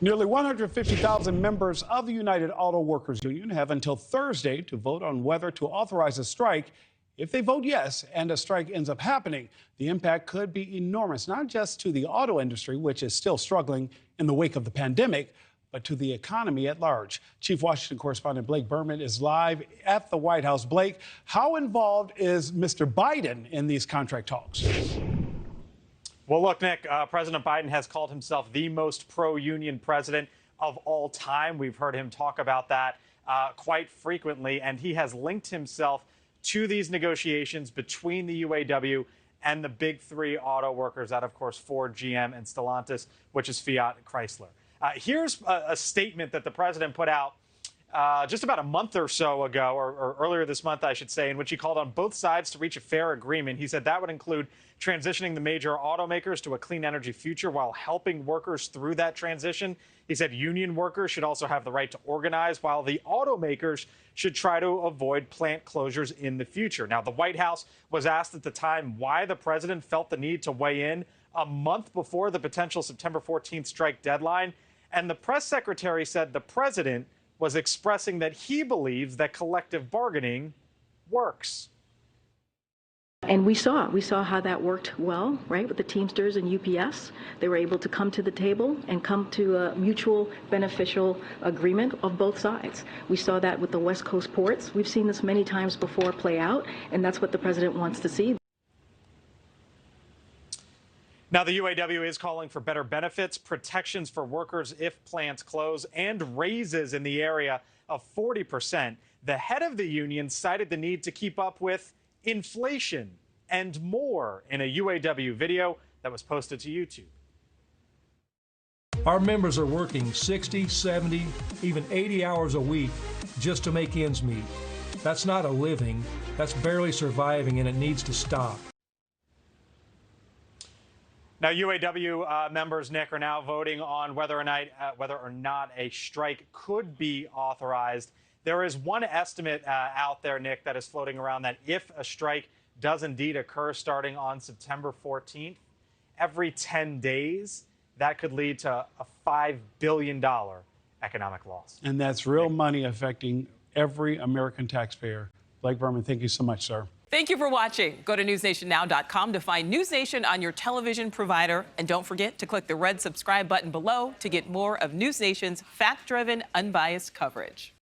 Nearly 150,000 members of the United Auto Workers Union have until Thursday to vote on whether to authorize a strike. If they vote yes and a strike ends up happening, the impact could be enormous, not just to the auto industry, which is still struggling in the wake of the pandemic, but to the economy at large. Chief Washington correspondent Blake Burman is live at the White House. Blake, how involved is Mr. Biden in these contract talks? Well, look, Nick, President Biden has called himself the most pro-union president of all time. We've heard him talk about that quite frequently, and he has linked himself to these negotiations between the UAW and the big three auto workers, that, of course, Ford, GM, and Stellantis, which is Fiat Chrysler. Here's a statement that the president put out just about a month or so ago, or earlier this month, I should say, in which he called on both sides to reach a fair agreement. He said that would include transitioning the major automakers to a clean energy future while helping workers through that transition. He said union workers should also have the right to organize, while the automakers should try to avoid plant closures in the future. Now, the White House was asked at the time why the president felt the need to weigh in a month before the potential September 14th strike deadline. And the press secretary said the president was expressing that he believes that collective bargaining works. And we saw how that worked well, right, with the Teamsters and UPS. They were able to come to the table and come to a mutual beneficial agreement of both sides. We saw that with the West Coast ports. We've seen this many times before play out, and that's what the president wants to see. Now, the UAW is calling for better benefits, protections for workers if plants close, and raises in the area of 40%. The head of the union cited the need to keep up with inflation and more in a UAW video that was posted to YouTube. Our members are working 60, 70, even 80 hours a week just to make ends meet. That's not a living, that's barely surviving, and it needs to stop. Now, UAW members, Nick, are now voting on whether or not a strike could be authorized. There is one estimate out there, Nick, that is floating around that if a strike does indeed occur starting on September 14th, every 10 days, that could lead to a $5 billion economic loss. And that's real money affecting every American taxpayer. Blake Burman, thank you so much, sir. Thank you for watching. Go to newsnationnow.com to find News Nation on your television provider. And don't forget to click the red subscribe button below to get more of News Nation's fact-driven, unbiased coverage.